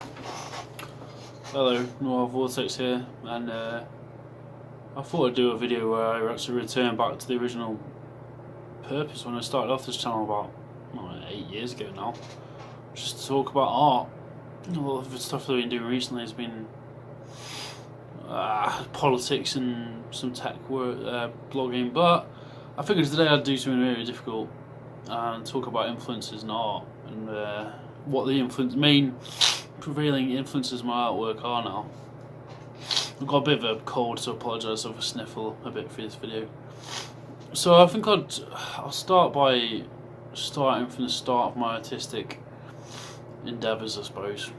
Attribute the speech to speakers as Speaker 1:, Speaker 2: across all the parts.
Speaker 1: Hello, Noir Vortex here, and I thought I'd do a video where I actually return back to the original purpose when I started off this channel about 8 years ago now, just to talk about art. A lot of the stuff that I've been doing recently has been politics and some tech work, blogging, but I figured today I'd do something really difficult and talk about influences in art and what the main prevailing influences of my artwork are now. I've got a bit of a cold, so I apologise if I sniffle a bit for this video. So I think I'll start by starting from the start of my artistic endeavours, I suppose,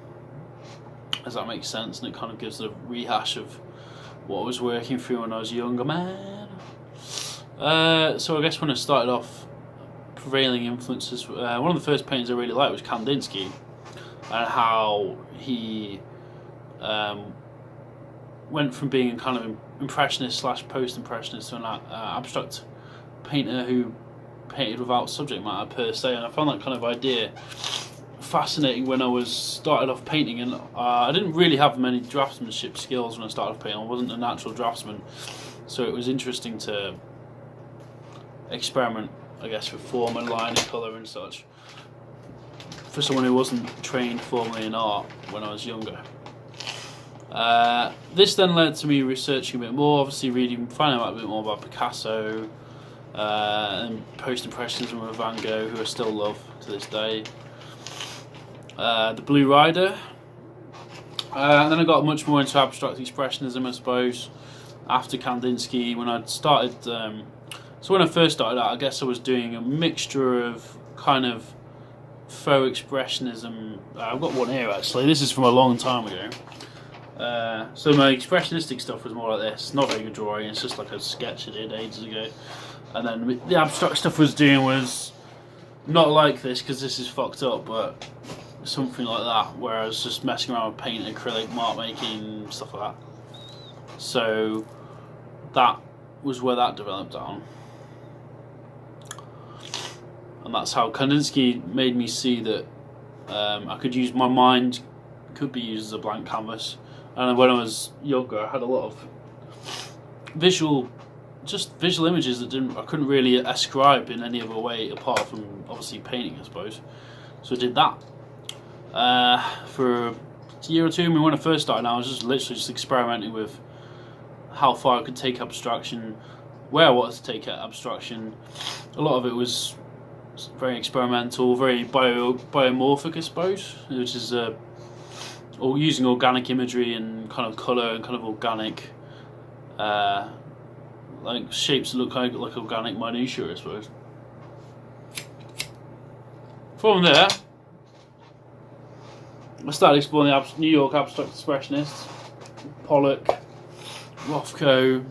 Speaker 1: as that makes sense, and it kind of gives a rehash of what I was working through when I was a younger man. So I guess when I started off, prevailing influences, one of the first paintings I really liked was Kandinsky, and how he went from being a kind of impressionist / post-impressionist to an abstract painter who painted without subject matter per se. And I found that kind of idea fascinating when I was started off painting, and I didn't really have many draftsmanship skills when I started off painting. I wasn't a natural draftsman, so it was interesting to experiment, I guess, with form and line and colour and such, for someone who wasn't trained formally in art when I was younger. This then led to me researching a bit more, obviously finding out a bit more about Picasso and post-impressionism with Van Gogh, who I still love to this day. The Blue Rider, and then I got much more into abstract expressionism, I suppose, after Kandinsky. When I started, so when I first started out, I guess I was doing a mixture of kind of faux expressionism. I've got one here actually. This is from a long time ago. So my expressionistic stuff was more like this. Not very good drawing. It's just like a sketch I did ages ago. And then the abstract stuff I was doing was not like this, because this is fucked up, but something like that, where I was just messing around with paint, acrylic, mark making, stuff like that. So that was where that developed down. And that's how Kandinsky made me see that I could use my mind, could be used as a blank canvas. And when I was younger, I had a lot of visual images that I couldn't really ascribe in any other way apart from obviously painting, I suppose. So I did that for a year or two. I mean, when I first started, I was just literally experimenting with how far I could take abstraction, where I wanted to take abstraction. A lot of it was very experimental, very biomorphic, I suppose, which is or using organic imagery and kind of colour and kind of organic, like shapes that look like organic minutiae, I suppose. From there, I started exploring the New York abstract expressionists, Pollock, Rothko.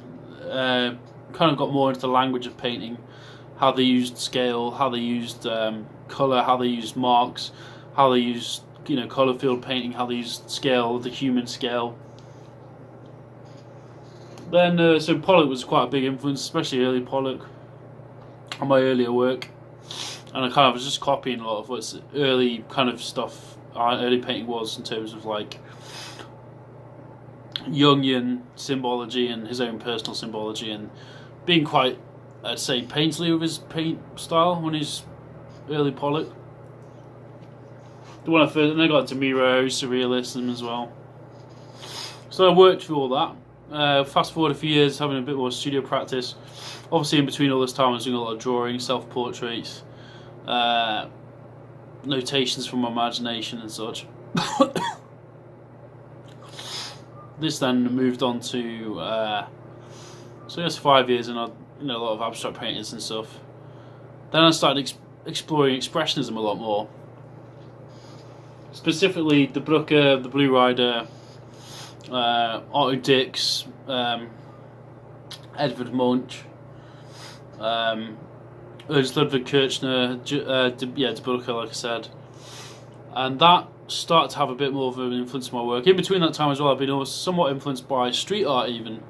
Speaker 1: Kind of got more into the language of painting, how they used scale, how they used colour, how they used marks, how they used colour field painting, how they used scale, the human scale. Then so Pollock was quite a big influence, especially early Pollock, on my earlier work, and I kind of was just copying a lot of what's early kind of stuff. Early painting was in terms of like Jungian symbology and his own personal symbology, and being quite, I'd say, painterly with his paint style when he's early Pollock. And then I got into Miro, Surrealism as well. So I worked through all that. Fast forward a few years, having a bit more studio practice. Obviously, in between all this time, I was doing a lot of drawing, self-portraits, notations from my imagination and such. This then moved on to, so I guess 5 years, and a lot of abstract painters and stuff. Then I started exploring expressionism a lot more. Specifically, the Brücke, the Blue Rider, Otto Dix, Edvard Munch, Ernst Ludwig Kirchner, De Brücke, like I said. And that started to have a bit more of an influence on my work. In between that time as well, I've been somewhat influenced by street art even.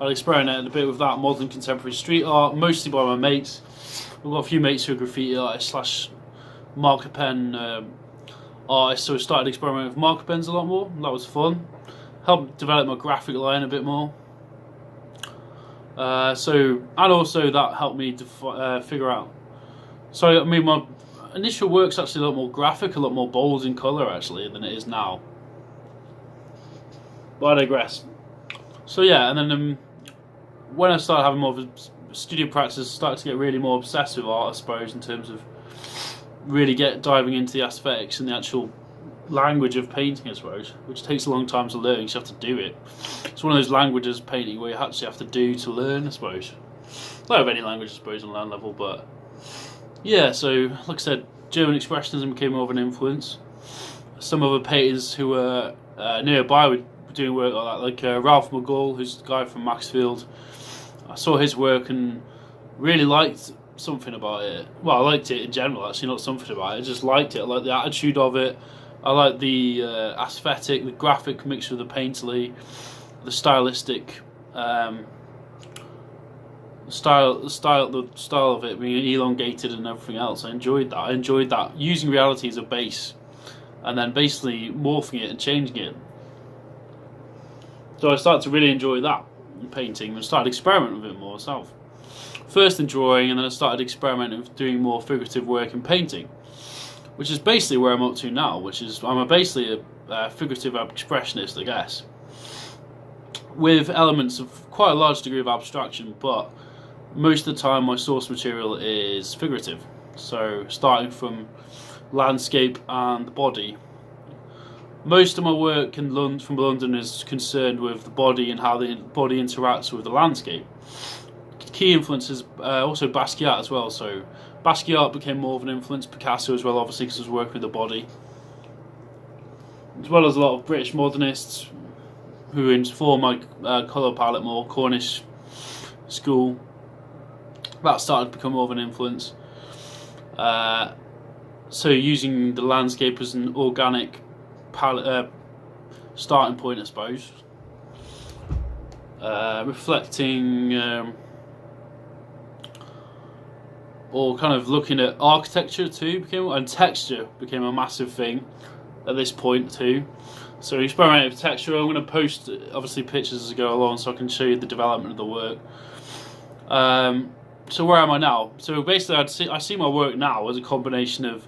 Speaker 1: I experimented a bit with that, modern contemporary street art, mostly by my mates. I've got a few mates who are graffiti artists / marker pen artist, so I started experimenting with marker pens a lot more. That was fun. Helped develop my graphic line a bit more. And also that helped me to figure out. So I mean, my initial work's actually a lot more graphic, a lot more bold in colour actually than it is now. But I digress. So yeah, and then when I started having more of a studio practice, I started to get really more obsessed with art, I suppose, in terms of really diving into the aesthetics and the actual language of painting, I suppose, which takes a long time to learn because you have to do it. It's one of those languages of painting where you actually have to do to learn, I suppose. Like with any language, I suppose, on that level, but yeah, so like I said, German Expressionism became more of an influence. Some other painters who were nearby were doing work like that, like Ralph McGull, who's the guy from Maxfield. I saw his work and really liked something about it. Well, I liked it in general, actually, not something about it. I just liked it. I liked the attitude of it. I like the aesthetic, the graphic mixture of the painterly, the stylistic the style of it being elongated and everything else. I enjoyed that. I enjoyed that, using reality as a base, and then basically morphing it and changing it. So I started to really enjoy that in painting and started experimenting with it more myself. First in drawing, and then I started experimenting with doing more figurative work in painting, which is basically where I'm up to now, which is basically a figurative expressionist, I guess, with elements of quite a large degree of abstraction, but most of the time my source material is figurative. So starting from landscape and the body. Most of my work from London is concerned with the body and how the body interacts with the landscape. Key influences also Basquiat as well, so Basquiat became more of an influence, Picasso as well, obviously, because I was working with the body, as well as a lot of British modernists who informed my colour palette more. Cornish school, that started to become more of an influence. So using the landscape as an organic palette, starting point, I suppose. Reflecting or kind of looking at architecture too and texture became a massive thing at this point too. So experimenting with texture. I'm going to post obviously pictures as I go along so I can show you the development of the work. So where am I now? So basically I see my work now as a combination of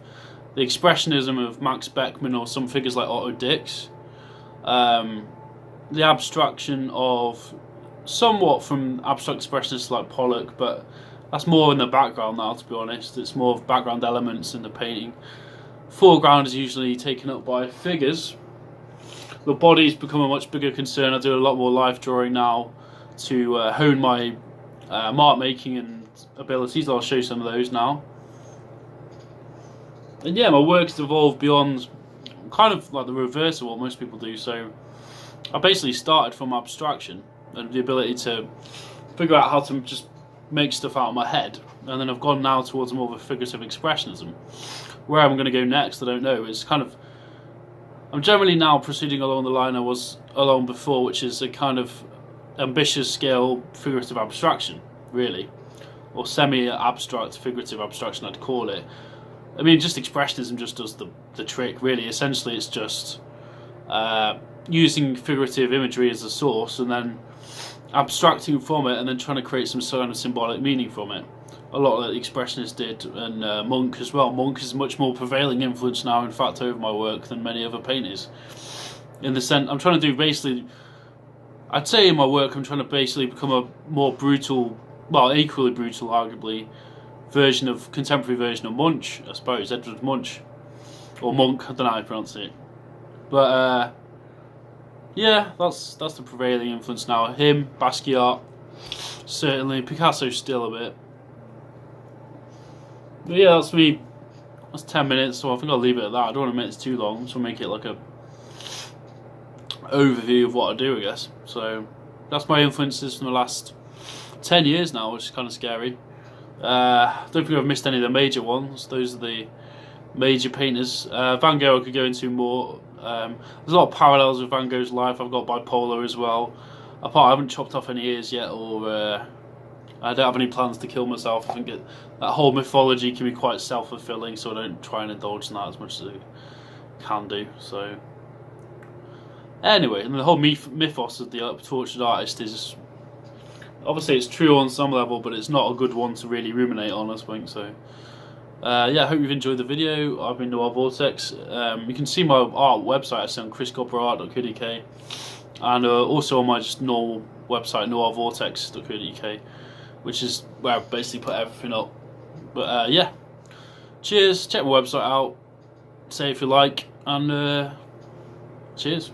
Speaker 1: the expressionism of Max Beckmann or some figures like Otto Dix, the abstraction of somewhat from abstract expressionists like Pollock, but that's more in the background now, to be honest. It's more of background elements in the painting. Foreground is usually taken up by figures. The body's become a much bigger concern. I do a lot more life drawing now to hone my mark making and abilities. I'll show you some of those now. And yeah, my work's evolved beyond kind of like the reverse of what most people do. So I basically started from abstraction and the ability to figure out how to just make stuff out of my head, and then I've gone now towards more of a figurative expressionism. Where I'm going to go next, I don't know. It's kind of, I'm generally now proceeding along the line I was along before, which is a kind of ambitious scale figurative abstraction, really, or semi-abstract figurative abstraction, I'd call it. I mean, just expressionism just does the trick, really. Essentially, it's just using figurative imagery as a source and then abstracting from it and then trying to create some sort of symbolic meaning from it. A lot of the expressionists did, and Munch as well. Munch is much more prevailing influence now, in fact, over my work than many other painters. In the sense, I'm trying to do basically, I'd say in my work, I'm trying to basically become a more brutal, well, equally brutal, arguably, contemporary version of Munch, I suppose, Edvard Munch, or Monk, I don't know how to pronounce it. But yeah, that's the prevailing influence now. Him, Basquiat, certainly. Picasso still a bit. But yeah, that's me. That's 10 minutes, so I think I'll leave it at that. I don't want to make this too long, so I'll make it like a overview of what I do, I guess. So that's my influences from the last 10 years now, which is kind of scary. I don't think I've missed any of the major ones. Those are the major painters. Van Gogh I could go into more. There's a lot of parallels with Van Gogh's life. I've got bipolar as well. Apart, I haven't chopped off any ears yet, or I don't have any plans to kill myself. I think that whole mythology can be quite self-fulfilling, so I don't try and indulge in that as much can do. So anyway, and the whole mythos of the tortured artist is obviously it's true on some level, but it's not a good one to really ruminate on, I think. So yeah, I hope you've enjoyed the video. I've been Noir Vortex. You can see my art website. It's on chriscopperart.co.uk, and also on my just normal website, noirvortex.co.uk, which is where I basically put everything up. But yeah, cheers. Check my website out. Say if you like, and cheers.